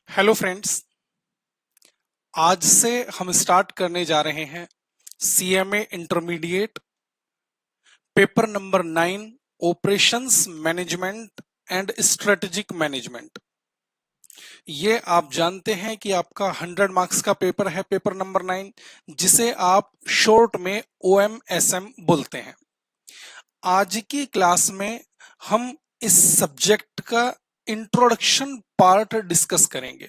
Hello friends. आज से हम स्टार्ट करने जा रहे हैं CMA intermediate paper number 9 operations management and strategic management. ये आप जानते हैं कि आपका 100 मार्क्स का पेपर है, पेपर नंबर 9, जिसे आप शॉर्ट में ओएमएसएम बोलते हैं। आज की क्लास में हम इस सब्जेक्ट का इंट्रोडक्शन पार्ट डिस्कस करेंगे।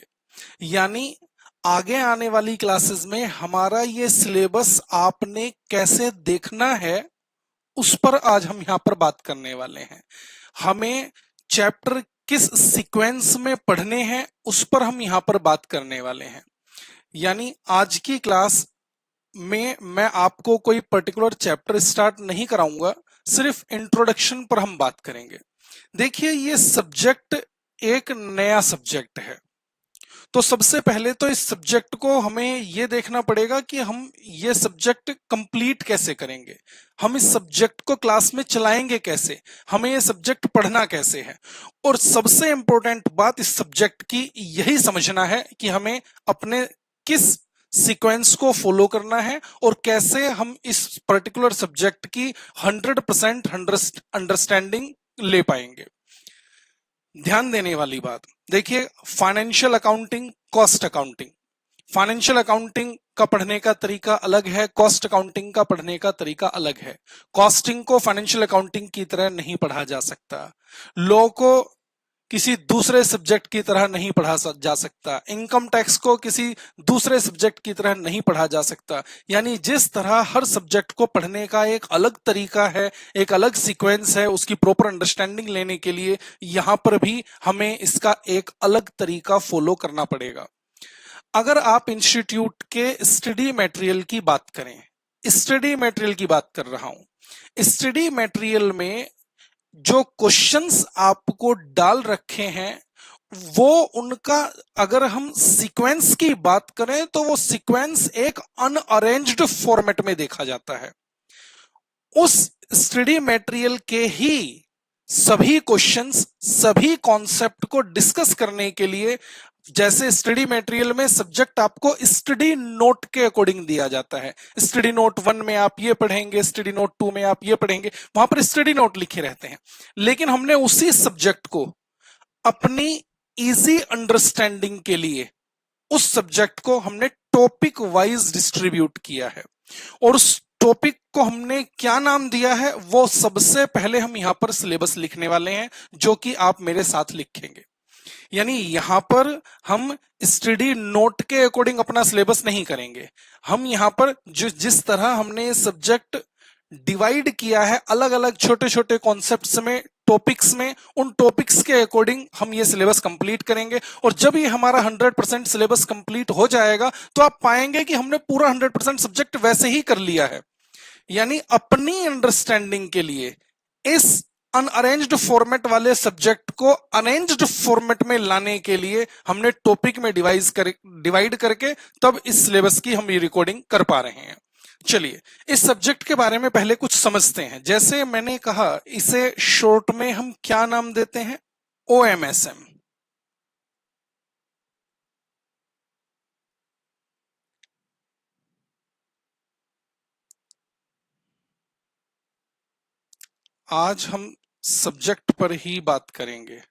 यानी आगे आने वाली क्लासेस में हमारा ये सिलेबस आपने कैसे देखना है, उस पर आज हम यहां पर बात करने वाले हैं। हमें चैप्टर किस सीक्वेंस में पढ़ने हैं, उस पर हम यहां पर बात करने वाले हैं। यानी आज की क्लास में मैं आपको कोई पर्टिकुलर चैप्टर स्टार्ट नहीं कराऊंगा, सिर्फ इंट्रोडक्शन पर हम बात करेंगे। देखिए, ये सब्जेक्ट एक नया सब्जेक्ट है, तो सबसे पहले तो इस सब्जेक्ट को हमें यह देखना पड़ेगा कि हम ये सब्जेक्ट कंप्लीट कैसे करेंगे, हम इस सब्जेक्ट को क्लास में चलाएंगे कैसे, हमें ये सब्जेक्ट पढ़ना कैसे है। और सबसे इंपॉर्टेंट बात इस सब्जेक्ट की यही समझना है कि हमें अपने किस सीक्वेंस को फॉलो करना है और कैसे हम इस पर्टिकुलर सब्जेक्ट की 100% अंडरस्टैंडिंग ले पाएंगे। ध्यान देने वाली बात देखिए, financial accounting, cost accounting. Financial accounting का पढ़ने का तरीका अलग है, कॉस्ट अकाउंटिंग का पढ़ने का तरीका अलग है। कॉस्टिंग को फाइनेंशियल अकाउंटिंग की तरह नहीं पढ़ा जा सकता, लॉ को किसी दूसरे सब्जेक्ट की तरह नहीं पढ़ा जा सकता, इनकम टैक्स को किसी दूसरे सब्जेक्ट की तरह नहीं पढ़ा जा सकता। यानी जिस तरह हर सब्जेक्ट को पढ़ने का एक अलग तरीका है, एक अलग सीक्वेंस है उसकी प्रॉपर अंडरस्टैंडिंग लेने के लिए, यहां पर भी हमें इसका एक अलग तरीका फॉलो करना पड़ेगा। अगर आप इंस्टीट्यूट के स्टडी मटेरियल की बात करें, स्टडी मटेरियल की बात कर रहा हूं, स्टडी मटेरियल में जो क्वेश्चंस आपको डाल रखे हैं, वो उनका अगर हम सीक्वेंस की बात करें तो वो सीक्वेंस एक अनअरेंज्ड फॉर्मेट में देखा जाता है। उस स्टडी मटेरियल के ही सभी क्वेश्चंस, सभी कॉन्सेप्ट को डिस्कस करने के लिए, जैसे स्टडी मटेरियल में सब्जेक्ट आपको स्टडी नोट के अकॉर्डिंग दिया जाता है, स्टडी नोट 1 में आप ये पढ़ेंगे, स्टडी नोट 2 में आप ये पढ़ेंगे, वहां पर स्टडी नोट लिखे रहते हैं। लेकिन हमने उसी सब्जेक्ट को अपनी इजी अंडरस्टैंडिंग के लिए, उस सब्जेक्ट को हमने टॉपिक वाइज डिस्ट्रीब्यूट किया है। और उस टॉपिक को हमने क्या नाम दिया है, वो सबसे पहले हम यहां पर सिलेबस लिखने वाले हैं, जो कि आप मेरे साथ लिखेंगे। यानी यहां पर हम स्टडी नोट के अकॉर्डिंग अपना सिलेबस नहीं करेंगे। हम यहां पर जिस तरह हमने सब्जेक्ट डिवाइड किया है अलग अलग छोटे छोटे कॉन्सेप्ट्स में, टॉपिक्स में, उन टॉपिक्स के अकॉर्डिंग हम ये सिलेबस कंप्लीट करेंगे। और जब ये हमारा 100% सिलेबस कंप्लीट हो जाएगा तो आप पाएंगे कि हमने पूरा 100% सब्जेक्ट वैसे ही कर लिया है। यानी अपनी अंडरस्टैंडिंग के लिए इस अनअरेंज्ड फॉर्मेट वाले सब्जेक्ट को अरेंज्ड फॉर्मेट में लाने के लिए हमने टॉपिक में डिवाइड करके तब इस सिलेबस की हम ये रिकॉर्डिंग कर पा रहे हैं। चलिए, इस सब्जेक्ट के बारे में पहले कुछ समझते हैं। जैसे मैंने कहा, इसे शॉर्ट में हम क्या नाम देते हैं? ओएमएसएम। आज हम सब्जेक्ट पर ही बात करेंगे।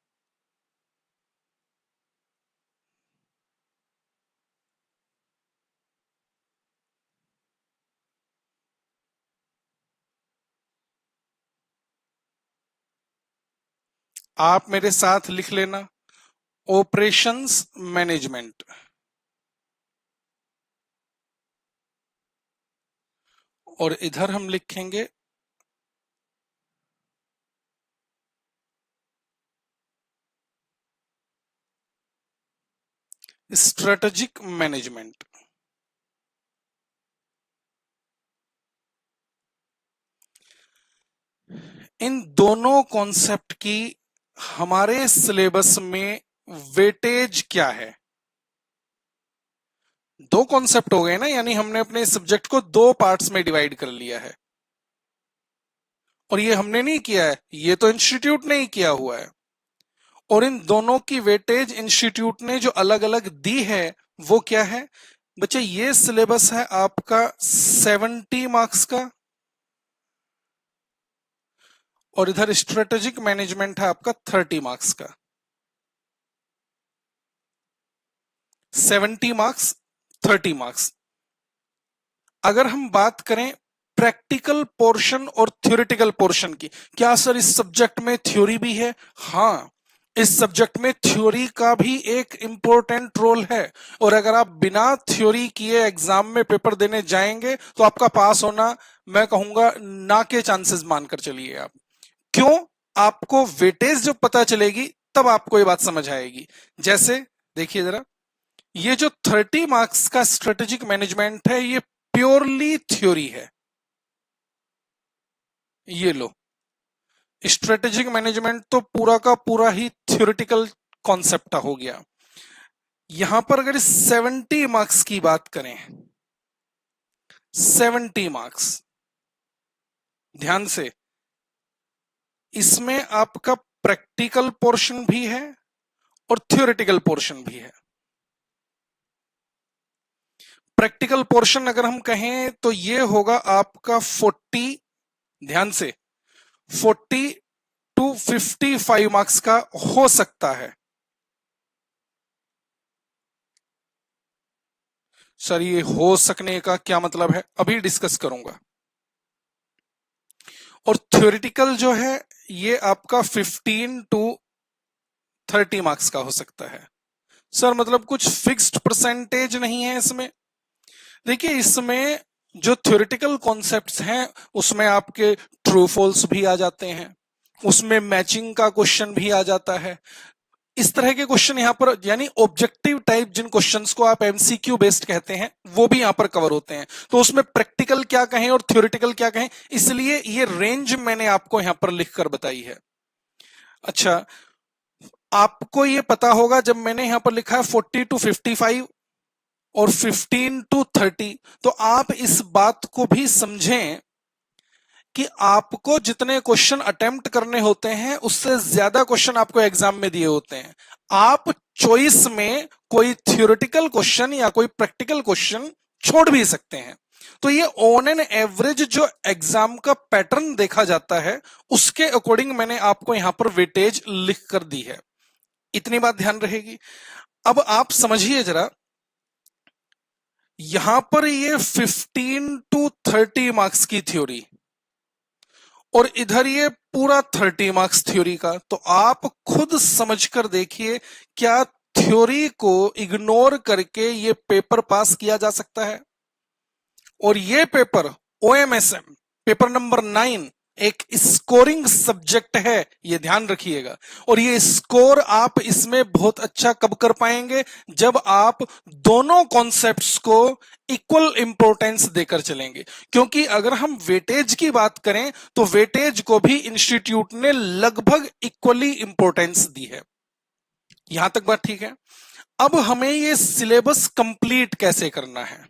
आप मेरे साथ लिख लेना, ऑपरेशंस मैनेजमेंट। और इधर हम लिखेंगे स्ट्रेटेजिक मैनेजमेंट। इन दोनों कॉन्सेप्ट की हमारे सिलेबस में वेटेज क्या है? दो कॉन्सेप्ट हो गए ना, यानी हमने अपने सब्जेक्ट को दो पार्ट्स में डिवाइड कर लिया है। और ये हमने नहीं किया है, ये तो इंस्टीट्यूट ने ही किया हुआ है। और इन दोनों की वेटेज इंस्टीट्यूट ने जो अलग अलग दी है वो क्या है बच्चे? ये सिलेबस है आपका 70 मार्क्स का, और इधर स्ट्रेटेजिक मैनेजमेंट है आपका 30 मार्क्स का। 70 मार्क्स, 30 मार्क्स। अगर हम बात करें प्रैक्टिकल पोर्शन और थ्योरेटिकल पोर्शन की, क्या सर इस सब्जेक्ट में थ्योरी भी है? हाँ, इस सब्जेक्ट में थ्योरी का भी एक इंपॉर्टेंट रोल है, और अगर आप बिना थ्योरी किए एग्जाम में पेपर देने जाएंगे तो आपका पास होना, मैं कहूंगा, ना के चांसेस मानकर चलिए आप। क्यों? आपको वेटेज जब पता चलेगी तब आपको ये बात समझ आएगी। जैसे देखिए जरा, ये जो 30 मार्क्स का स्ट्रेटेजिक मैनेजमेंट है ये प्योरली थ्योरी है। ये लो, स्ट्रेटेजिक मैनेजमेंट तो पूरा का पूरा ही थ्योरेटिकल कॉन्सेप्ट हो गया। यहां पर अगर 70 मार्क्स की बात करें, 70 मार्क्स, ध्यान से, इसमें आपका प्रैक्टिकल पोर्शन भी है और थ्योरेटिकल पोर्शन भी है। प्रैक्टिकल पोर्शन अगर हम कहें तो ये होगा आपका 40, ध्यान से, 40 टू 55 मार्क्स का हो सकता है। सर ये हो सकने का क्या मतलब है, अभी डिस्कस करूंगा। और थ्योरेटिकल जो है ये आपका 15 टू 30 मार्क्स का हो सकता है। सर मतलब कुछ फिक्स्ड परसेंटेज नहीं है इसमें? देखिए, इसमें जो थ्योरेटिकल कॉन्सेप्ट्स हैं उसमें आपके ट्रू फॉल्स भी आ जाते हैं, उसमें मैचिंग का क्वेश्चन भी आ जाता है। इस तरह के क्वेश्चन यहां पर, यानी ऑब्जेक्टिव टाइप जिन क्वेश्चंस को आप एमसीक्यू बेस्ड कहते हैं, वो भी यहां पर कवर होते हैं। तो उसमें प्रैक्टिकल क्या कहें और थ्योरेटिकल क्या कहें, इसलिए ये रेंज मैंने आपको यहां पर लिखकर बताई है। अच्छा, आपको ये पता होगा जब मैंने यहां पर लिखा है 40 टू 55 और 15 टू 30, तो आप इस बात को भी समझें कि आपको जितने क्वेश्चन अटेम्प्ट करने होते हैं उससे ज्यादा क्वेश्चन आपको एग्जाम में दिए होते हैं। आप चॉइस में कोई थ्योरेटिकल क्वेश्चन या कोई प्रैक्टिकल क्वेश्चन छोड़ भी सकते हैं। तो ये ऑन एन एवरेज जो एग्जाम का पैटर्न देखा जाता है उसके अकॉर्डिंग मैंने आपको यहां पर वेटेज लिख कर दी है। इतनी बात ध्यान रहेगी। अब आप समझिए जरा, यहां पर ये 15 टू 30 मार्क्स की थ्योरी और इधर ये पूरा 30 मार्क्स थ्योरी का, तो आप खुद समझकर देखिए, क्या थ्योरी को इग्नोर करके ये पेपर पास किया जा सकता है? और ये पेपर ओएमएसएम पेपर नंबर 9 एक स्कोरिंग सब्जेक्ट है, ये ध्यान रखिएगा। और ये स्कोर आप इसमें बहुत अच्छा कब कर पाएंगे? जब आप दोनों कॉन्सेप्ट्स को इक्वल इंपॉर्टेंस देकर चलेंगे। क्योंकि अगर हम वेटेज की बात करें तो वेटेज को भी इंस्टीट्यूट ने लगभग इक्वली इंपॉर्टेंस दी है। यहां तक बात ठीक है? अब हमें ये सिलेबस कंप्लीट कैसे करना है,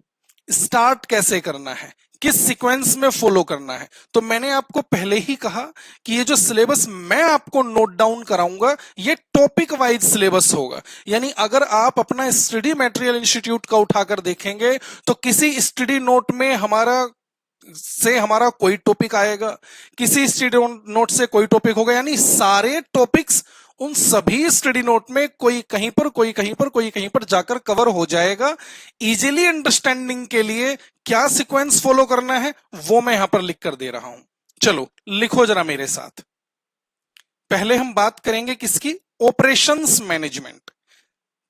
स्टार्ट कैसे करना है, किस सीक्वेंस में फॉलो करना है, तो मैंने आपको पहले ही कहा कि ये जो सिलेबस मैं आपको नोट डाउन कराऊंगा ये टॉपिक वाइज सिलेबस होगा। यानी अगर आप अपना स्टडी मटेरियल इंस्टीट्यूट का उठाकर देखेंगे तो किसी स्टडी नोट में हमारा कोई टॉपिक आएगा, किसी स्टडी नोट से कोई टॉपिक होगा, यानी सारे टॉपिक्स उन सभी स्टडी नोट में कोई कहीं पर कोई कहीं पर कोई कहीं पर जाकर कवर हो जाएगा। इजीली अंडरस्टैंडिंग के लिए क्या सीक्वेंस फॉलो करना है वो मैं यहां पर लिख कर दे रहा हूं। चलो लिखो जरा मेरे साथ। पहले हम बात करेंगे किसकी? Operations management.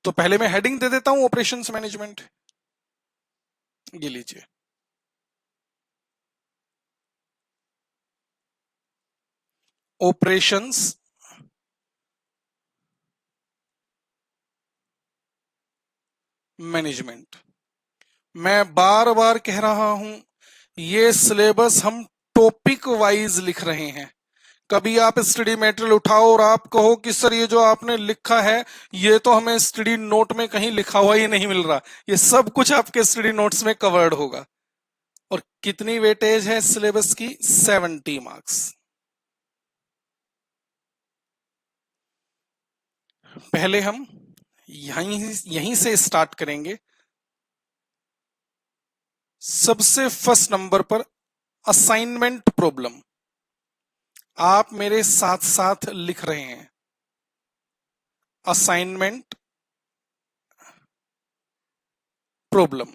तो पहले मैं हेडिंग दे देता हूं ऑपरेशंस मैनेजमेंट, ये लीजिए। Operations management. मैं बार बार कह रहा हूं, ये सिलेबस हम टॉपिक वाइज लिख रहे हैं। कभी आप स्टडी मटेरियल उठाओ और आप कहो कि सर ये जो आपने लिखा है ये तो हमें स्टडी नोट में कहीं लिखा हुआ ही नहीं मिल रहा, ये सब कुछ आपके स्टडी नोट्स में कवर्ड होगा। और कितनी वेटेज है सिलेबस की? 70 मार्क्स। पहले हम यहीं से स्टार्ट करेंगे। सबसे फर्स्ट नंबर पर असाइनमेंट प्रॉब्लम, आप मेरे साथ साथ लिख रहे हैं। Assignment problem.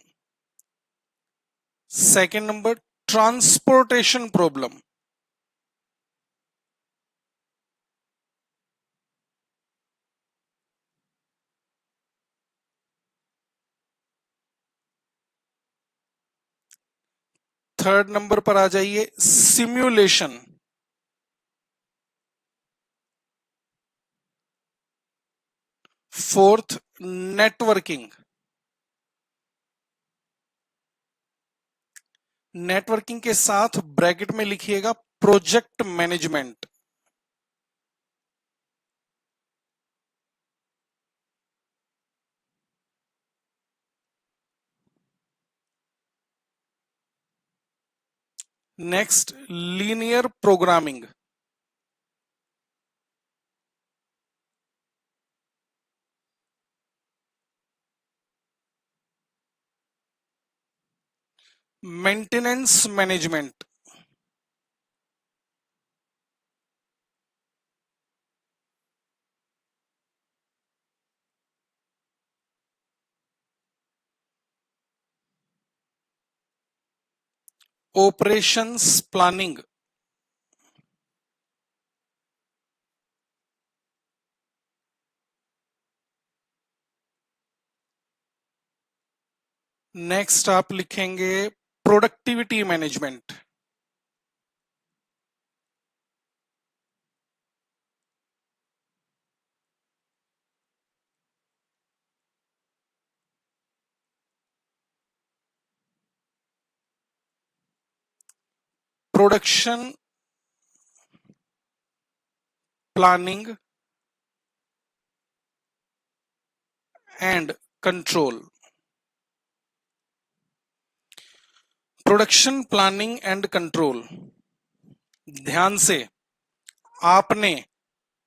Second number transportation problem. Third number पर आ जाइए, सिम्युलेशन। Fourth, networking. नेटवर्किंग के साथ ब्रैकेट में लिखिएगा project management. Next, linear programming. Maintenance management. Operations planning. Next आप लिखेंगे productivity management. Production planning and control. Production planning and control. ध्यान से, आपने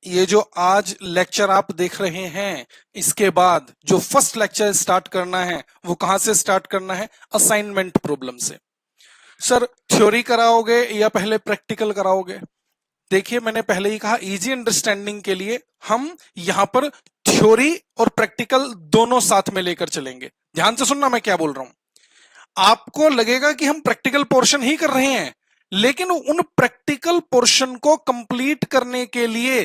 ये जो आज लेक्चर आप देख रहे हैं, इसके बाद जो फर्स्ट लेक्चर स्टार्ट करना है वो कहां से स्टार्ट करना है? असाइनमेंट प्रॉब्लम से। सर थ्योरी कराओगे या पहले प्रैक्टिकल कराओगे? देखिए, मैंने पहले ही कहा, इजी अंडरस्टैंडिंग के लिए हम यहां पर थ्योरी और प्रैक्टिकल दोनों साथ में लेकर चलेंगे। ध्यान से सुनना मैं क्या बोल रहा हूं। आपको लगेगा कि हम प्रैक्टिकल पोर्शन ही कर रहे हैं, लेकिन उन प्रैक्टिकल पोर्शन को कंप्लीट करने के लिए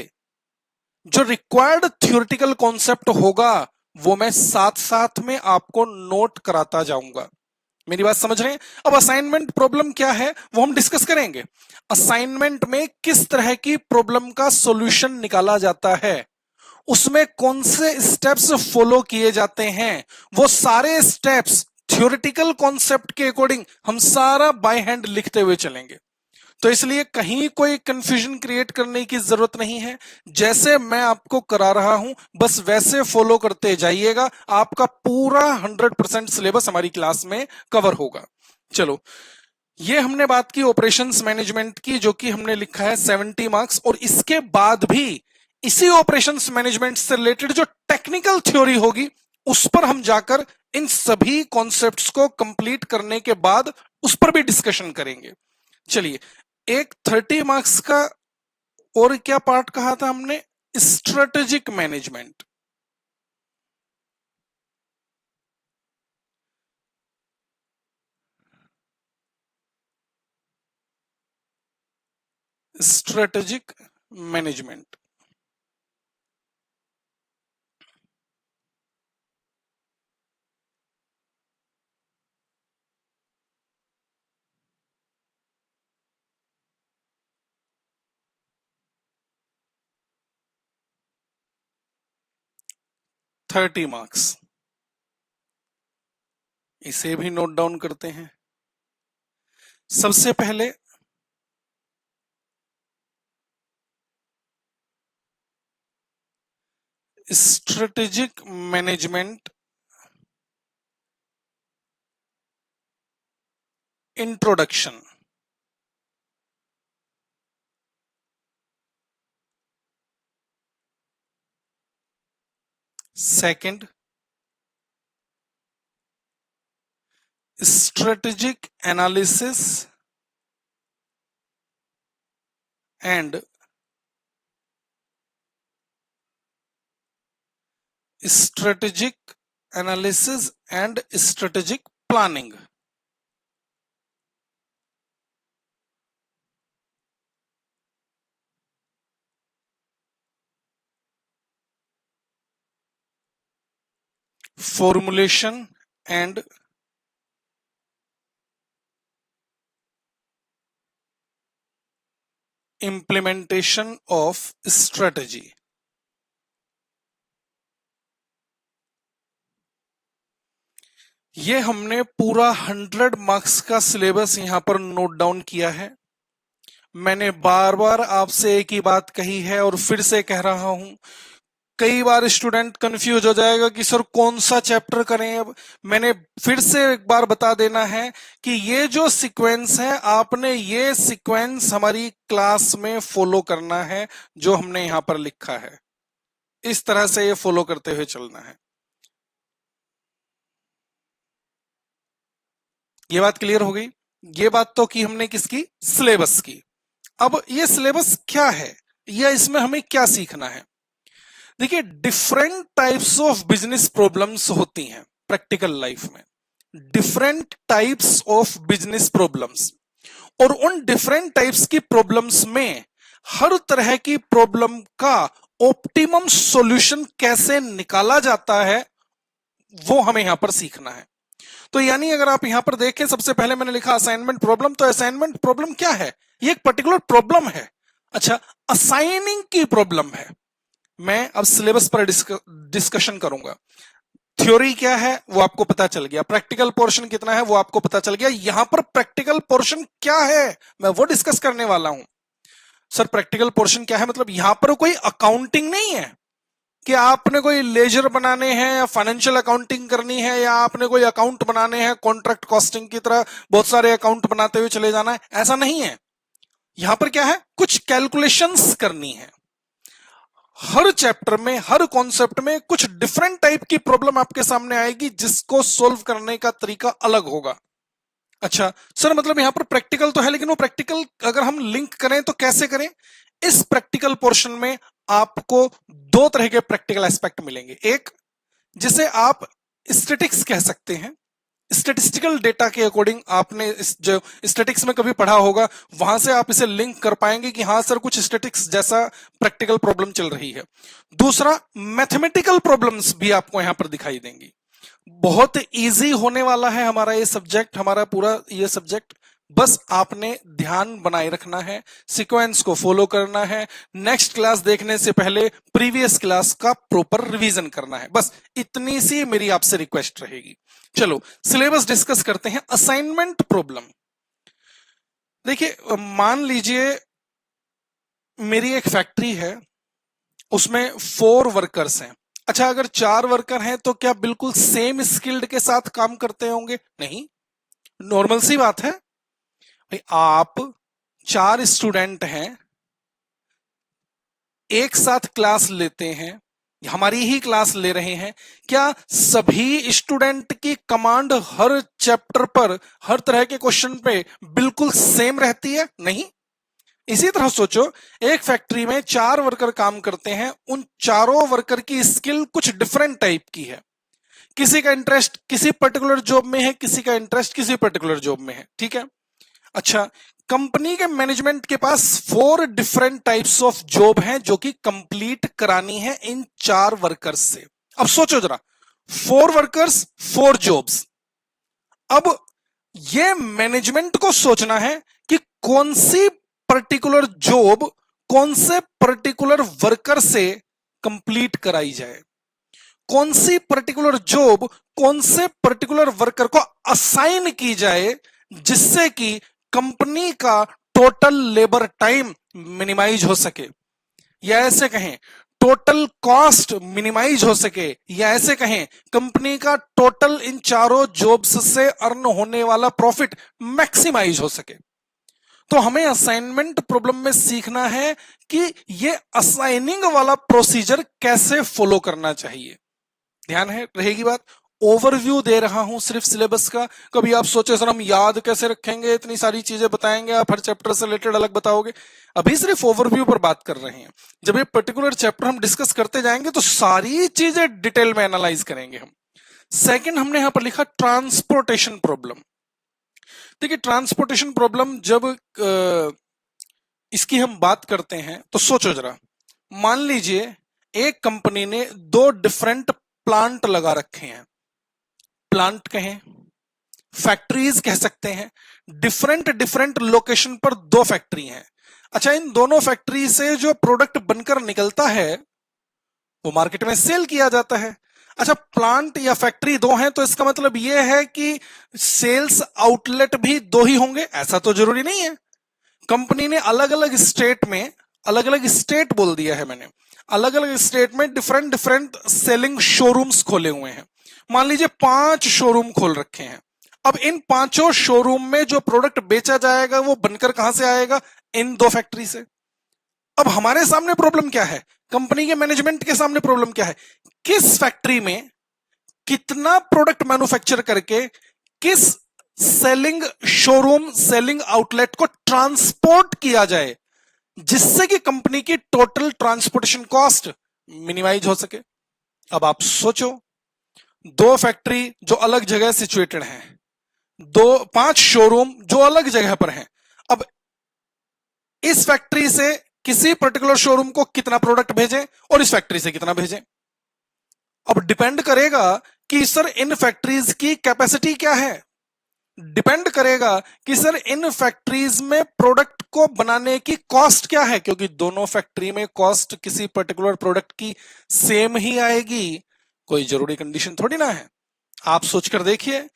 जो रिक्वायर्ड थ्योरेटिकल कॉन्सेप्ट होगा वो मैं साथ साथ में आपको नोट कराता जाऊंगा। मेरी बात समझ रहे हैं? अब असाइनमेंट प्रॉब्लम क्या है वो हम डिस्कस करेंगे। असाइनमेंट में किस तरह की प्रॉब्लम का सॉल्यूशन निकाला जाता है, उसमें कौन से स्टेप्स फॉलो किए जाते हैं, वो सारे स्टेप्स थ्योरेटिकल कॉन्सेप्ट के अकॉर्डिंग हम सारा बाय हैंड लिखते हुए चलेंगे। तो इसलिए कहीं कोई कंफ्यूजन क्रिएट करने की जरूरत नहीं है। जैसे मैं आपको करा रहा हूं बस वैसे फॉलो करते जाइएगा, आपका पूरा 100% सिलेबस हमारी क्लास में कवर होगा। चलो, ये हमने बात की ऑपरेशंस मैनेजमेंट की, जो कि हमने लिखा है 70 मार्क्स। और इसके बाद भी इसी ऑपरेशंस मैनेजमेंट से रिलेटेड जो टेक्निकल थ्योरी होगी उस पर हम जाकर इन सभी कॉन्सेप्ट्स को कंप्लीट करने के बाद उस पर भी डिस्कशन करेंगे। चलिए, एक 30 मार्क्स का और क्या पार्ट कहा था हमने? Strategic management. Strategic management. Thirty marks, इसे भी नोट डाउन करते हैं। सबसे पहले strategic management introduction. Second, strategic analysis and strategic analysis and strategic planning. Formulation and implementation of strategy. ये हमने पूरा 100 मार्क्स का सिलेबस यहां पर नोट डाउन किया है। मैंने बार बार आपसे एक ही बात कही है और फिर से कह रहा हूं, कई बार स्टूडेंट कंफ्यूज हो जाएगा कि सर कौन सा चैप्टर करें। अब मैंने फिर से एक बार बता देना है कि ये जो सीक्वेंस है, आपने ये सीक्वेंस हमारी क्लास में फॉलो करना है, जो हमने यहां पर लिखा है। इस तरह से ये फॉलो करते हुए चलना है। ये बात क्लियर हो गई। ये बात तो की हमने किसकी, सिलेबस की। अब ये सिलेबस क्या है या इसमें हमें क्या सीखना है। देखिए, different types of business problems होती हैं प्रैक्टिकल लाइफ में। Different types of business problems, और उन डिफरेंट टाइप्स की प्रॉब्लम्स में हर तरह की प्रॉब्लम का ऑप्टिमम सॉल्यूशन कैसे निकाला जाता है, वो हमें यहां पर सीखना है। तो यानी अगर आप यहां पर देखें, सबसे पहले मैंने लिखा असाइनमेंट प्रॉब्लम। तो असाइनमेंट प्रॉब्लम क्या है, ये एक पर्टिकुलर प्रॉब्लम है। अच्छा, असाइनिंग की प्रॉब्लम है। मैं अब सिलेबस पर डिस्कशन करूंगा। थ्योरी क्या है वो आपको पता चल गया, प्रैक्टिकल पोर्शन कितना है वो आपको पता चल गया। यहां पर प्रैक्टिकल पोर्शन क्या है मैं वो डिस्कस करने वाला हूं। सर प्रैक्टिकल पोर्शन क्या है, मतलब यहां पर कोई अकाउंटिंग नहीं है कि आपने कोई लेजर बनाने हैं या फाइनेंशियल अकाउंटिंग करनी है, या आपने कोई अकाउंट बनाने हैं कॉन्ट्रैक्ट कॉस्टिंग की तरह बहुत सारे अकाउंट बनाते हुए चले जाना है, ऐसा नहीं है। यहां पर क्या है, कुछ कैलकुलेशंस करनी है। हर चैप्टर में, हर कॉन्सेप्ट में कुछ डिफरेंट टाइप की प्रॉब्लम आपके सामने आएगी, जिसको सोल्व करने का तरीका अलग होगा। अच्छा सर, मतलब यहां पर प्रैक्टिकल तो है, लेकिन वो प्रैक्टिकल अगर हम लिंक करें तो कैसे करें। इस प्रैक्टिकल पोर्शन में आपको दो तरह के प्रैक्टिकल एस्पेक्ट मिलेंगे। एक जिसे आप स्टैटिक्स कह सकते हैं, स्टेटिस्टिकल डेटा के अकॉर्डिंग आपने इस जो स्टैटिक्स में कभी पढ़ा होगा, वहां से आप इसे लिंक कर पाएंगे कि हाँ सर कुछ स्टैटिक्स जैसा प्रैक्टिकल प्रॉब्लम चल रही है। दूसरा, मैथमेटिकल प्रॉब्लम्स भी आपको यहां पर दिखाई देंगी। बहुत इजी होने वाला है हमारा ये सब्जेक्ट, हमारा पूरा ये सब्जेक्ट। बस आपने ध्यान बनाए रखना है, सीक्वेंस को फॉलो करना है, नेक्स्ट क्लास देखने से पहले प्रीवियस क्लास का प्रॉपर रिवीजन करना है। बस इतनी सी मेरी आपसे रिक्वेस्ट रहेगी। चलो सिलेबस डिस्कस करते हैं। असाइनमेंट प्रॉब्लम, देखिए मान लीजिए मेरी एक फैक्ट्री है, उसमें 4 वर्कर्स हैं। अच्छा, अगर 4 वर्कर हैं तो क्या बिल्कुल सेम स्किल्ड के साथ काम करते होंगे? नहीं, नॉर्मल सी बात है भाई। आप 4 स्टूडेंट हैं, एक साथ क्लास लेते हैं, हमारी ही क्लास ले रहे हैं, क्या सभी स्टूडेंट की कमांड हर चैप्टर पर, हर तरह के क्वेश्चन पे बिल्कुल सेम रहती है? नहीं। इसी तरह सोचो, एक फैक्ट्री में 4 वर्कर काम करते हैं, उन चारों वर्कर की स्किल कुछ डिफरेंट टाइप की है। किसी का इंटरेस्ट किसी पर्टिकुलर जॉब में है, किसी का इंटरेस्ट किसी पर्टिकुलर जॉब में है, ठीक है। अच्छा, कंपनी के मैनेजमेंट के पास 4 डिफरेंट टाइप्स ऑफ जॉब हैं जो कि कंप्लीट करानी है इन 4 वर्कर्स से। अब सोचो जरा, 4 वर्कर्स 4 जॉब्स। अब ये मैनेजमेंट को सोचना है कि कौन सी पर्टिकुलर जॉब कौन से पर्टिकुलर वर्कर से कंप्लीट कराई जाए, कौन सी पर्टिकुलर जॉब कौन से पर्टिकुलर वर्कर को असाइन की जाए, जिससे कि कंपनी का टोटल लेबर टाइम मिनिमाइज हो सके, या ऐसे कहें टोटल कॉस्ट मिनिमाइज हो सके, या ऐसे कहें कंपनी का टोटल इन चारों जॉब्स से अर्न होने वाला प्रॉफिट मैक्सिमाइज हो सके। तो हमें असाइनमेंट प्रॉब्लम में सीखना है कि ये असाइनिंग वाला प्रोसीजर कैसे फॉलो करना चाहिए। ध्यान है रहेगी बात। ओवरव्यू दे रहा हूं सिर्फ सिलेबस का। कभी आप सोचे सर हम याद कैसे रखेंगे, इतनी सारी चीजें बताएंगे, आप हर चैप्टर से रिलेटेड अलग बताओगे। अभी सिर्फ ओवरव्यू पर बात कर रहे हैं। जब ये पर्टिकुलर चैप्टर हम डिस्कस करते जाएंगे तो सारी चीजें डिटेल में एनालाइज करेंगे हम। सेकंड हमने यहां पर लिखा ट्रांसपोर्टेशन प्रॉब्लम। देखिए ट्रांसपोर्टेशन प्रॉब्लम जब इसकी हम बात करते हैं तो सोचो जरा, मान लीजिए एक कंपनी ने दो डिफरेंट प्लांट लगा रखे हैं। प्लांट कहें, फैक्ट्रीज कह सकते हैं। डिफरेंट डिफरेंट लोकेशन पर दो फैक्ट्री हैं। अच्छा, इन दोनों फैक्ट्री से जो प्रोडक्ट बनकर निकलता है वो मार्केट में सेल किया जाता है। अच्छा, प्लांट या फैक्ट्री दो हैं तो इसका मतलब यह है कि सेल्स आउटलेट भी दो ही होंगे, ऐसा तो जरूरी नहीं है। कंपनी ने अलग अलग स्टेट में, अलग अलग स्टेट बोल दिया है मैंने, अलग अलग स्टेट में डिफरेंट डिफरेंट सेलिंग शोरूम्स खोले हुए हैं। मान लीजिए 5 शोरूम खोल रखे हैं। अब इन पांचों शोरूम में जो प्रोडक्ट बेचा जाएगा वो बनकर कहां से आएगा? इन दो फैक्ट्री से। अब हमारे सामने प्रॉब्लम क्या है? कंपनी के मैनेजमेंट के सामने प्रॉब्लम क्या है? किस फैक्ट्री में कितना प्रोडक्ट मैन्युफैक्चर करके किस सेलिंग शोरूम, सेलिंग आउटलेट को ट्रांसपोर्ट किया जाए जिससे कि कंपनी की टोटल ट्रांसपोर्टेशन कॉस्ट मिनिमाइज हो सके। अब आप सोचो, दो फैक्ट्री जो अलग जगह सिचुएटेड हैं, 5 शोरूम जो अलग जगह पर हैं। अब इस फैक्ट्री से किसी पर्टिकुलर शोरूम को कितना प्रोडक्ट भेजें और इस फैक्ट्री से कितना भेजें। अब डिपेंड करेगा कि सर इन फैक्ट्रीज की कैपेसिटी क्या है, डिपेंड करेगा कि सर इन फैक्ट्रीज में प्रोडक्ट को बनाने की कॉस्ट क्या है, क्योंकि दोनों फैक्ट्री में कॉस्ट किसी पर्टिकुलर प्रोडक्ट की सेम ही आएगी, कोई जरूरी कंडीशन थोड़ी ना है। आप सोचकर देखिए,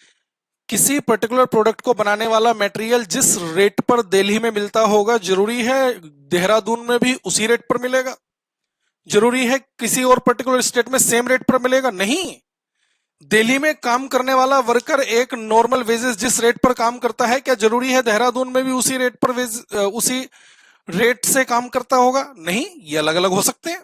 किसी पर्टिकुलर प्रोडक्ट को बनाने वाला मटेरियल जिस रेट पर दिल्ली में मिलता होगा, जरूरी है देहरादून में भी उसी रेट पर मिलेगा? जरूरी है किसी और पर्टिकुलर स्टेट में सेम रेट पर मिलेगा? नहीं। दिल्ली में काम करने वाला वर्कर एक नॉर्मल वेजेस जिस रेट पर काम करता है, क्या जरूरी है देहरादून में भी उसी रेट पर उसी रेट से काम करता होगा? नहीं, ये अलग अलग हो सकते हैं।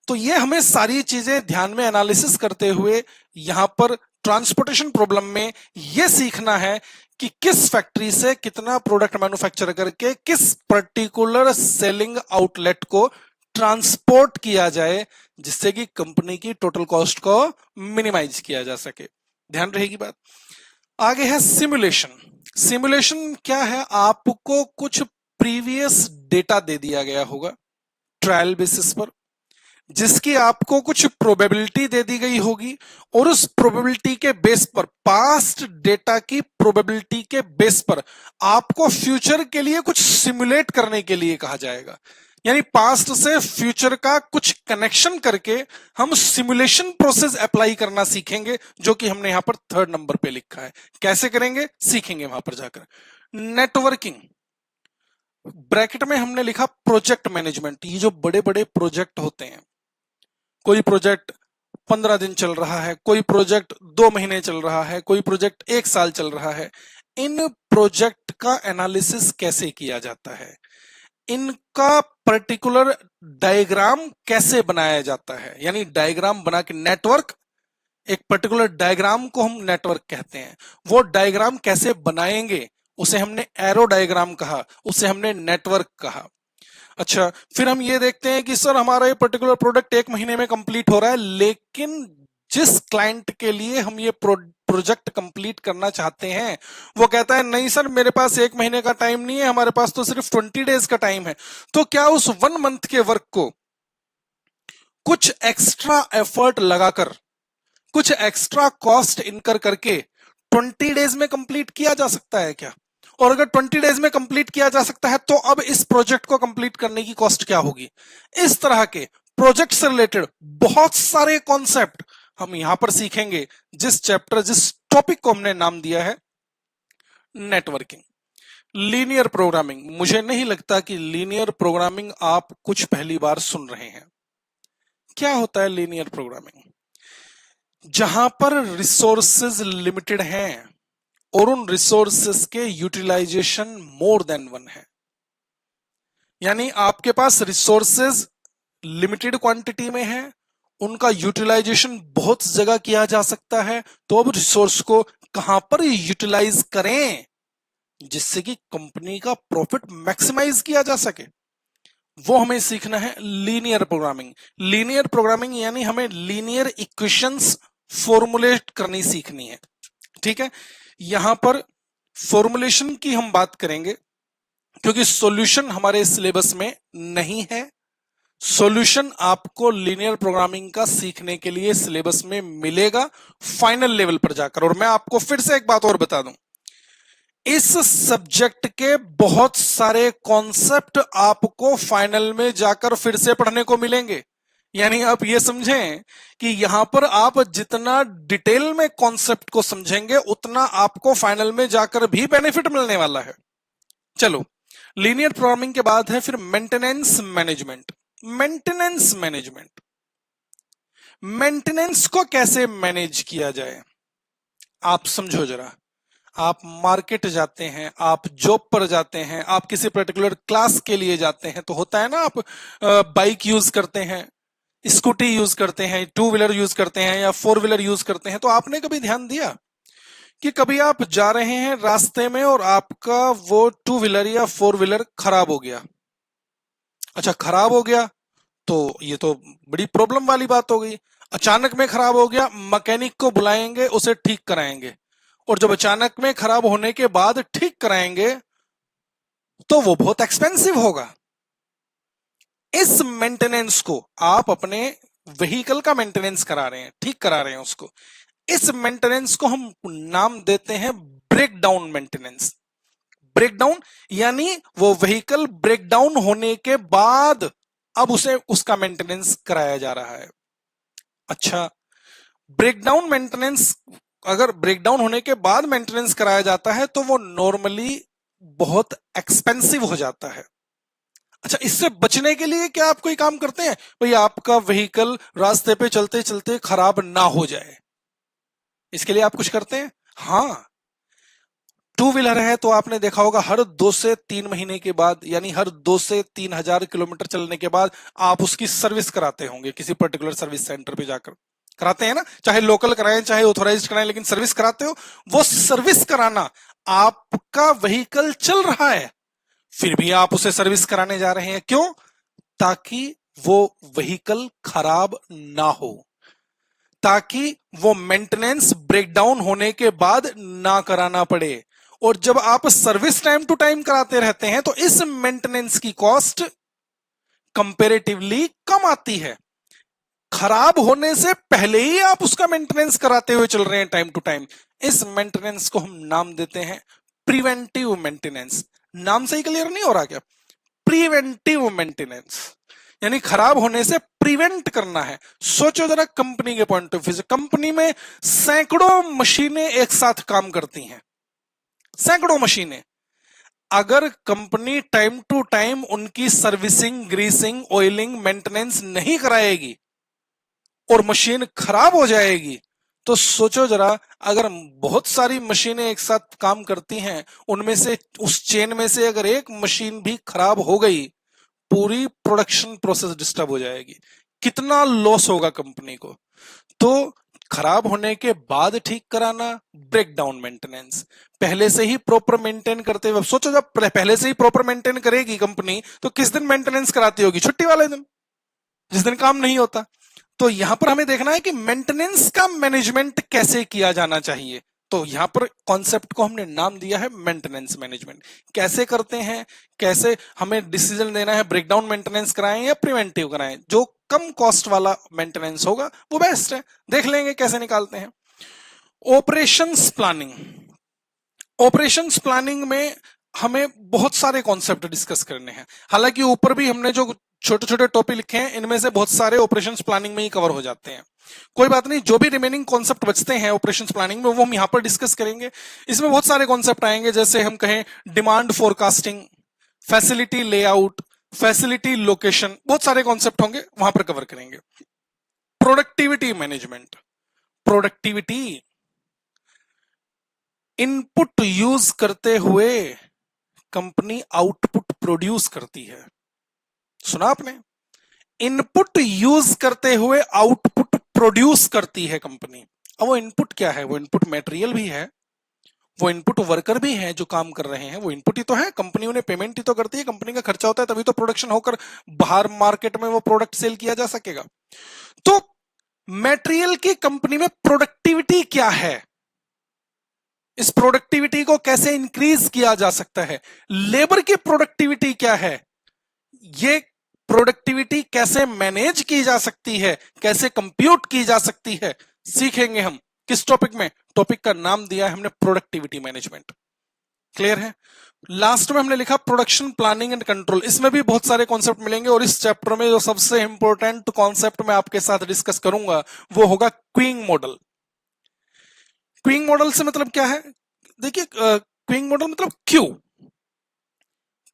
तो ये हमें सारी चीजें ध्यान में एनालिसिस करते हुए यहां पर ट्रांसपोर्टेशन प्रॉब्लम में यह सीखना है कि किस फैक्ट्री से कितना प्रोडक्ट मैन्युफैक्चर करके किस पर्टिकुलर सेलिंग आउटलेट को ट्रांसपोर्ट किया जाए जिससे कि कंपनी की टोटल कॉस्ट को मिनिमाइज किया जा सके। ध्यान रहेगी बात। आगे है सिमुलेशन। सिमुलेशन क्या है? आपको कुछ प्रीवियस डेटा दे दिया गया होगा ट्रायल बेसिस पर, जिसकी आपको कुछ प्रोबेबिलिटी दे दी गई होगी, और उस प्रोबेबिलिटी के बेस पर, पास्ट डेटा की प्रोबेबिलिटी के बेस पर आपको फ्यूचर के लिए कुछ सिमुलेट करने के लिए कहा जाएगा। यानी पास्ट से फ्यूचर का कुछ कनेक्शन करके हम सिमुलेशन प्रोसेस अप्लाई करना सीखेंगे, जो कि हमने यहां पर 3rd नंबर पे लिखा है। कैसे करेंगे सीखेंगे वहां पर जाकर। नेटवर्किंग, ब्रैकेट में हमने लिखा प्रोजेक्ट मैनेजमेंट। ये जो बड़े बड़े प्रोजेक्ट होते हैं, कोई प्रोजेक्ट 15 दिन चल रहा है, कोई प्रोजेक्ट 2 महीने चल रहा है, कोई प्रोजेक्ट 1 साल चल रहा है, इन प्रोजेक्ट का एनालिसिस कैसे किया जाता है, इनका पर्टिकुलर डायग्राम कैसे बनाया जाता है। यानी डायग्राम बना के, नेटवर्क, एक पर्टिकुलर डायग्राम को हम नेटवर्क कहते हैं, वो डायग्राम कैसे बनाएंगे उसे हमने एरो डायग्राम कहा, उसे हमने नेटवर्क कहा। अच्छा, फिर हम ये देखते हैं कि सर हमारा ये पर्टिकुलर प्रोडक्ट 1 महीने में कंप्लीट हो रहा है, लेकिन जिस क्लाइंट के लिए हम ये प्रोजेक्ट कंप्लीट करना चाहते हैं वो कहता है नहीं सर मेरे पास 1 महीने का टाइम नहीं है, हमारे पास तो सिर्फ 20 डेज का टाइम है। तो क्या उस 1 मंथ के वर्क को कुछ एक्स्ट्रा एफर्ट लगाकर, कुछ एक्स्ट्रा कॉस्ट इनकर करके 20 डेज में कंप्लीट किया जा सकता है क्या? और अगर 20 डेज में कंप्लीट किया जा सकता है तो अब इस प्रोजेक्ट को कंप्लीट करने की कॉस्ट क्या होगी? इस तरह के प्रोजेक्ट से रिलेटेड बहुत सारे कॉन्सेप्ट हम यहां पर सीखेंगे, जिस चैप्टर, जिस टॉपिक को हमने नाम दिया है नेटवर्किंग। लीनियर प्रोग्रामिंग, मुझे नहीं लगता कि लीनियर प्रोग्रामिंग आप कुछ पहली बार सुन रहे हैं। क्या होता है लीनियर प्रोग्रामिंग? जहां पर रिसोर्सेज लिमिटेड हैं और उन रिसोर्सेस के यूटिलाइजेशन मोर देन 1 है। यानी आपके पास रिसोर्सेज लिमिटेड क्वांटिटी में है उनका यूटिलाइजेशन बहुत जगह किया जा सकता है, तो अब रिसोर्स को कहां पर यूटिलाइज करें जिससे कि कंपनी का प्रॉफिट मैक्सिमाइज किया जा सके, वो हमें सीखना है लीनियर प्रोग्रामिंग। लीनियर प्रोग्रामिंग यानी हमें लीनियर इक्वेशंस फॉर्मुलेट करनी सीखनी है। ठीक है, यहां पर फॉर्मुलेशन की हम बात करेंगे क्योंकि सॉल्यूशन हमारे सिलेबस में नहीं है। सॉल्यूशन आपको लीनियर प्रोग्रामिंग का सीखने के लिए सिलेबस में मिलेगा फाइनल लेवल पर जाकर। और मैं आपको फिर से एक बात और बता दूं, इस सब्जेक्ट के बहुत सारे कॉन्सेप्ट आपको फाइनल में जाकर फिर से पढ़ने को मिलेंगे। यानी आप ये समझें कि यहां पर आप जितना डिटेल में कॉन्सेप्ट को समझेंगे उतना आपको फाइनल में जाकर भी बेनिफिट मिलने वाला है। चलो, लीनियर प्रोग्रामिंग के बाद है फिर maintenance management. Maintenance management, maintenance को कैसे मैनेज किया जाए आप समझो जरा। आप मार्केट जाते हैं, आप जॉब पर जाते हैं, आप किसी पर्टिकुलर क्लास के लिए जाते हैं, तो होता है ना, आप बाइक यूज करते हैं, स्कूटी यूज करते हैं, टू व्हीलर यूज करते हैं या फोर व्हीलर यूज करते हैं, तो आपने कभी ध्यान दिया कि कभी आप जा रहे हैं रास्ते में और आपका वो टू व्हीलर या फोर व्हीलर खराब हो गया। अच्छा, खराब हो गया तो ये तो बड़ी प्रॉब्लम वाली बात हो गई। अचानक में खराब हो गया, मैकेनिक को बुलाएंगे, उसे ठीक कराएंगे, और जब अचानक में खराब होने के बाद ठीक कराएंगे तो वो बहुत एक्सपेंसिव होगा। इस मेंटेनेंस को आप अपने व्हीकल का मेंटेनेंस करा रहे हैं, ठीक करा रहे हैं उसको, इस मेंटेनेंस को हम नाम देते हैं ब्रेकडाउन मेंटेनेंस। ब्रेकडाउन यानी वो व्हीकल ब्रेकडाउन होने के बाद अब उसे उसका मेंटेनेंस कराया जा रहा है। अच्छा, ब्रेकडाउन मेंटेनेंस, अगर ब्रेकडाउन होने के बाद मेंटेनेंस कराया जाता है तो वो नॉर्मली बहुत एक्सपेंसिव हो जाता है। अच्छा, इससे बचने के लिए क्या आप कोई काम करते हैं? भाई, आपका व्हीकल रास्ते पे चलते चलते खराब ना हो जाए, इसके लिए आप कुछ करते हैं? हाँ, टू व्हीलर है तो आपने देखा होगा हर 2 से 3 महीने के बाद, यानी हर 2 से 3 हजार किलोमीटर चलने के बाद आप उसकी सर्विस कराते होंगे किसी पर्टिकुलर सर्विस सेंटर पे जाकर। कराते हैं ना, चाहे लोकल कराएं चाहे ऑथोराइज्ड कराएं, लेकिन सर्विस कराते हो। वो सर्विस कराना, आपका व्हीकल चल रहा है फिर भी आप उसे सर्विस कराने जा रहे हैं, क्यों? ताकि वो व्हीकल खराब ना हो, ताकि वो मेंटेनेंस ब्रेकडाउन होने के बाद ना कराना पड़े। और जब आप सर्विस टाइम टू टाइम कराते रहते हैं तो इस मेंटेनेंस की कॉस्ट कंपेरेटिवली कम आती है। खराब होने से पहले ही आप उसका मेंटेनेंस कराते हुए चल रहे हैं टाइम टू टाइम, इस मेंटेनेंस को हम नाम देते हैं प्रिवेंटिव मेंटेनेंस। नाम से ही क्लियर नहीं हो रहा क्या? प्रिवेंटिव मेंटेनेंस यानी खराब होने से प्रिवेंट करना है। सोचो जरा कंपनी के पॉइंट ऑफ व्यू से, कंपनी में सैकड़ों मशीनें एक साथ काम करती हैं, सैकड़ों मशीनें। अगर कंपनी टाइम टू टाइम उनकी सर्विसिंग, ग्रीसिंग, ऑयलिंग, मेंटेनेंस नहीं कराएगी और मशीन खराब हो जाएगी, तो सोचो जरा, अगर बहुत सारी मशीनें एक साथ काम करती हैं, उनमें से उस चेन में से अगर एक मशीन भी खराब हो गई, पूरी प्रोडक्शन प्रोसेस डिस्टर्ब हो जाएगी, कितना लॉस होगा कंपनी को। तो खराब होने के बाद ठीक कराना, ब्रेकडाउन मेंटेनेंस। पहले से ही प्रॉपर मेंटेन करते हुए, सोचो जब पहले से ही प्रॉपर मेंटेन करेगी कंपनी तो किस दिन मेंटेनेंस कराती होगी? छुट्टी वाले दिन, जिस दिन काम नहीं होता। तो यहां पर हमें देखना है कि मेंटेनेंस का मैनेजमेंट कैसे किया जाना चाहिए। तो यहां पर कॉन्सेप्ट को हमने नाम दिया है मेंटेनेंस मैनेजमेंट। कैसे करते हैं, कैसे हमें डिसीजन लेना है, ब्रेकडाउन मेंटेनेंस कराएं या प्रिवेंटिव कराएं, जो कम कॉस्ट वाला मेंटेनेंस होगा वो बेस्ट है। देख लेंगे कैसे निकालते हैं। ऑपरेशंस प्लानिंग, ऑपरेशंस प्लानिंग में हमें बहुत सारे कॉन्सेप्ट डिस्कस करने हैं। हालांकि ऊपर भी हमने जो छोटे छोटे टॉपिक लिखे हैं इनमें से बहुत सारे ऑपरेशंस प्लानिंग में ही कवर हो जाते हैं। कोई बात नहीं, जो भी रिमेनिंग कॉन्सेप्ट बचते हैं ऑपरेशंस प्लानिंग में वो हम यहां पर डिस्कस करेंगे। इसमें बहुत सारे कॉन्सेप्ट आएंगे, जैसे हम कहें demand forecasting, facility layout, facility location, बहुत सारे कॉन्सेप्ट होंगे वहां पर कवर करेंगे। Productivity management, productivity input use करते हुए कंपनी आउटपुट प्रोड्यूस करती है। सुना आपने? इनपुट यूज करते हुए आउटपुट प्रोड्यूस करती है कंपनी। अब वो इनपुट क्या है? वो इनपुट मटेरियल भी है, वो इनपुट वर्कर भी हैं जो काम कर रहे हैं, वो इनपुट ही तो है। कंपनी उन्हें पेमेंट ही तो करती है, कंपनी का खर्चा होता है, तभी तो प्रोडक्शन होकर बाहर मार्केट में वो प्रोडक्ट सेल किया जा सकेगा। तो मटेरियल की कंपनी में प्रोडक्टिविटी क्या है, इस प्रोडक्टिविटी को कैसे इंक्रीज किया जा सकता है, लेबर की प्रोडक्टिविटी क्या है, ये प्रोडक्टिविटी कैसे मैनेज की जा सकती है, कैसे कंप्यूट की जा सकती है, सीखेंगे हम। किस टॉपिक में? टॉपिक का नाम दिया है हमने प्रोडक्टिविटी मैनेजमेंट। क्लियर है? लास्ट में हमने लिखा प्रोडक्शन प्लानिंग एंड कंट्रोल। इसमें भी बहुत सारे कॉन्सेप्ट मिलेंगे और इस चैप्टर में जो सबसे इंपॉर्टेंट कॉन्सेप्ट मैं आपके साथ डिस्कस करूंगा वो होगा क्विंग मॉडल। क्विंग मॉडल से मतलब क्या है? देखिए, क्विंग मॉडल मतलब क्यू।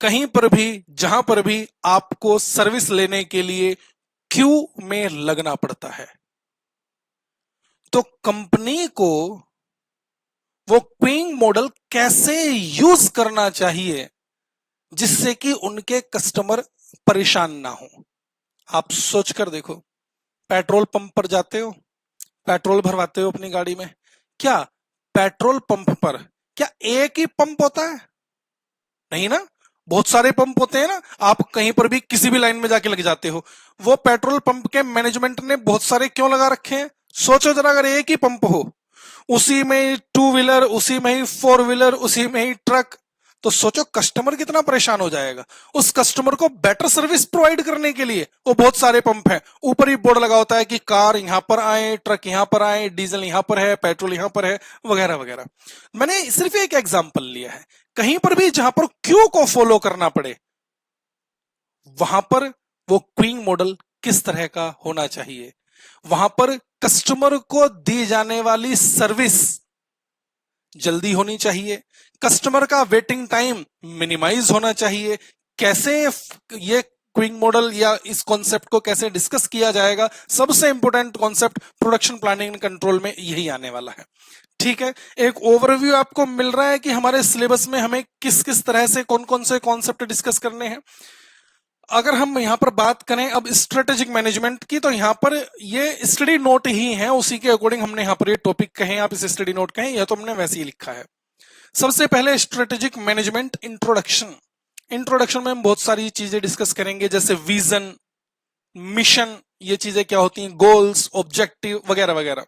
कहीं पर भी, जहां पर भी आपको सर्विस लेने के लिए क्यू में लगना पड़ता है, तो कंपनी को वो क्विंग मॉडल कैसे यूज करना चाहिए जिससे कि उनके कस्टमर परेशान ना हो। आप सोच कर देखो, पेट्रोल पंप पर जाते हो, पेट्रोल भरवाते हो अपनी गाड़ी में, क्या पेट्रोल पंप पर क्या एक ही पंप होता है? नहीं ना, बहुत सारे पंप होते हैं ना। आप कहीं पर भी किसी भी लाइन में जाके लग जाते हो। वो पेट्रोल पंप के मैनेजमेंट ने बहुत सारे क्यों लगा रखे हैं? सोचो जरा, अगर एक ही पंप हो, उसी में ही टू व्हीलर, उसी में ही फोर व्हीलर, उसी में ही ट्रक, तो सोचो कस्टमर कितना परेशान हो जाएगा। उस कस्टमर को बेटर सर्विस प्रोवाइड करने के लिए वो बहुत सारे पंप हैं, ऊपर ही बोर्ड लगा होता है कि कार यहां पर आए, ट्रक यहां पर आए, डीजल यहां पर है, पेट्रोल यहां पर है, वगैरह वगैरह। मैंने सिर्फ एक एग्जांपल लिया है। कहीं पर भी जहां पर क्यू को फॉलो करना पड़े, वहां पर वो क्विंग मॉडल किस तरह का होना चाहिए, वहां पर कस्टमर को दी जाने वाली सर्विस जल्दी होनी चाहिए, कस्टमर का वेटिंग टाइम मिनिमाइज होना चाहिए। कैसे ये क्विंग मॉडल या इस कॉन्सेप्ट को कैसे डिस्कस किया जाएगा, सबसे important concept production planning and control में यही आने वाला है। ठीक है, एक ओवरव्यू आपको मिल रहा है कि हमारे सिलेबस में हमें किस किस तरह से कौन कौन से कॉन्सेप्ट डिस्कस करने हैं। अगर हम यहां पर बात करें अब स्ट्रेटेजिक मैनेजमेंट की, तो यहां पर ये स्टडी नोट ही है, उसी के अकॉर्डिंग हमने यहां पर ये टॉपिक कहे, आप इसे स्टडी नोट कहें, यह तो हमने वैसे ही लिखा है। सबसे पहले स्ट्रेटेजिक मैनेजमेंट इंट्रोडक्शन। इंट्रोडक्शन में हम बहुत सारी चीजें डिस्कस करेंगे, जैसे विजन, मिशन, ये चीजें क्या होती हैं, गोल्स, ऑब्जेक्टिव वगैरह वगैरह।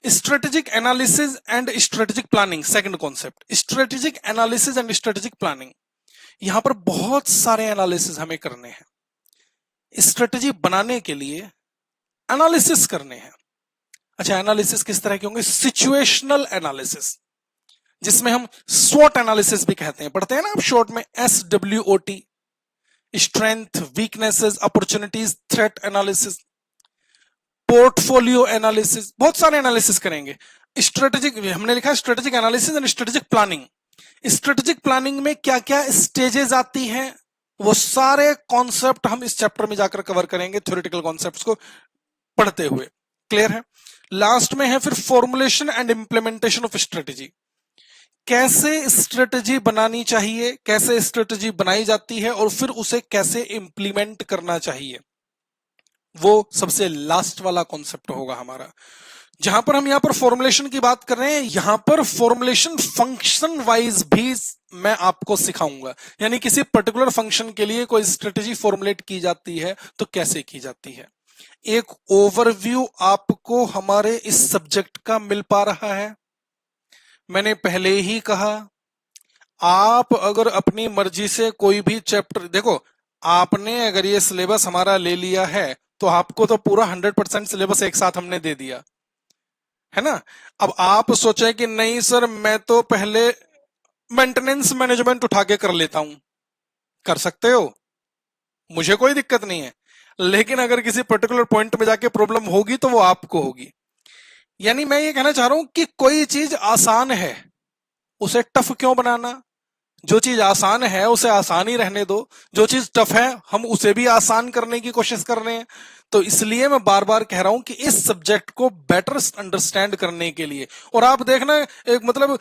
Strategic analysis and strategic planning, second concept, strategic analysis and strategic planning. यहां पर बहुत सारे एनालिसिस हमें करने हैं, स्ट्रेटेजी बनाने के लिए एनालिसिस करने हैं। अच्छा, एनालिसिस किस तरह के होंगे? सिचुएशनल एनालिसिस, जिसमें हम स्वॉट एनालिसिस भी कहते हैं, पढ़ते हैं ना आप शॉर्ट में, SWOT, strength, weaknesses, opportunities, threat analysis, portfolio analysis, बहुत सारे एनालिसिस करेंगे। स्ट्रेटेजिक, हमने लिखा है strategic analysis and strategic planning. Strategic planning में क्या क्या स्टेजेस आती हैं, वो सारे कॉन्सेप्ट हम इस चैप्टर में जाकर कवर करेंगे, थ्योरेटिकल कॉन्सेप्ट्स को पढ़ते हुए। क्लियर है? लास्ट में है फिर formulation and implementation of strategy. कैसे स्ट्रेटेजी बनानी चाहिए, कैसे स्ट्रेटेजी बनाई जाती है और फिर उसे कैसे इंप्लीमेंट करना चाहिए, वो सबसे लास्ट वाला कॉन्सेप्ट होगा हमारा। जहां पर हम यहां पर फॉर्मुलेशन की बात कर रहे हैं, यहां पर फॉर्मुलेशन फंक्शन वाइज भी मैं आपको सिखाऊंगा, यानी किसी पर्टिकुलर फंक्शन के लिए कोई स्ट्रेटेजी फॉर्मुलेट की जाती है तो कैसे की जाती है। एक ओवरव्यू आपको हमारे इस सब्जेक्ट का मिल पा रहा है। मैंने पहले ही कहा, आप अगर अपनी मर्जी से कोई भी चैप्टर, देखो आपने अगर ये सिलेबस हमारा ले लिया है तो आपको तो पूरा 100% सिलेबस एक साथ हमने दे दिया है ना। अब आप सोचे कि नहीं सर, मैं तो पहले मेंटेनेंस मैनेजमेंट उठा के कर लेता हूं, कर सकते हो, मुझे कोई दिक्कत नहीं है, लेकिन अगर किसी पर्टिकुलर पॉइंट में जाके प्रॉब्लम होगी तो वो आपको होगी। यानी मैं ये कहना चाह रहा हूं कि कोई चीज आसान है, उसे टफ क्यों बनाना, जो चीज आसान है उसे आसान ही रहने दो, जो चीज टफ है हम उसे भी आसान करने की कोशिश कर रहे हैं। तो इसलिए मैं बार बार कह रहा हूं कि इस सब्जेक्ट को बेटर अंडरस्टैंड करने के लिए, और आप देखना एक मतलब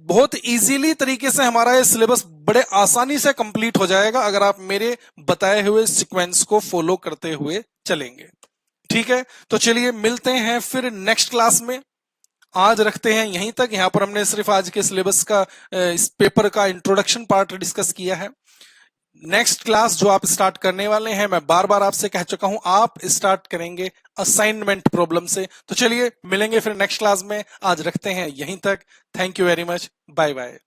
बहुत इजीली तरीके से हमारा ये सिलेबस बड़े आसानी से कंप्लीट हो जाएगा अगर आप मेरे बताए हुए सीक्वेंस को फॉलो करते हुए चलेंगे। ठीक है, तो चलिए मिलते हैं फिर नेक्स्ट क्लास में। आज रखते हैं यहीं तक। यहां पर हमने सिर्फ आज के सिलेबस का इस पेपर का इंट्रोडक्शन पार्ट डिस्कस किया है। नेक्स्ट क्लास जो आप स्टार्ट करने वाले हैं, मैं बार बार आपसे कह चुका हूं, आप स्टार्ट करेंगे असाइनमेंट प्रॉब्लम से। तो चलिए मिलेंगे फिर नेक्स्ट क्लास में। आज रखते हैं यहीं तक। Thank you very much. Bye bye.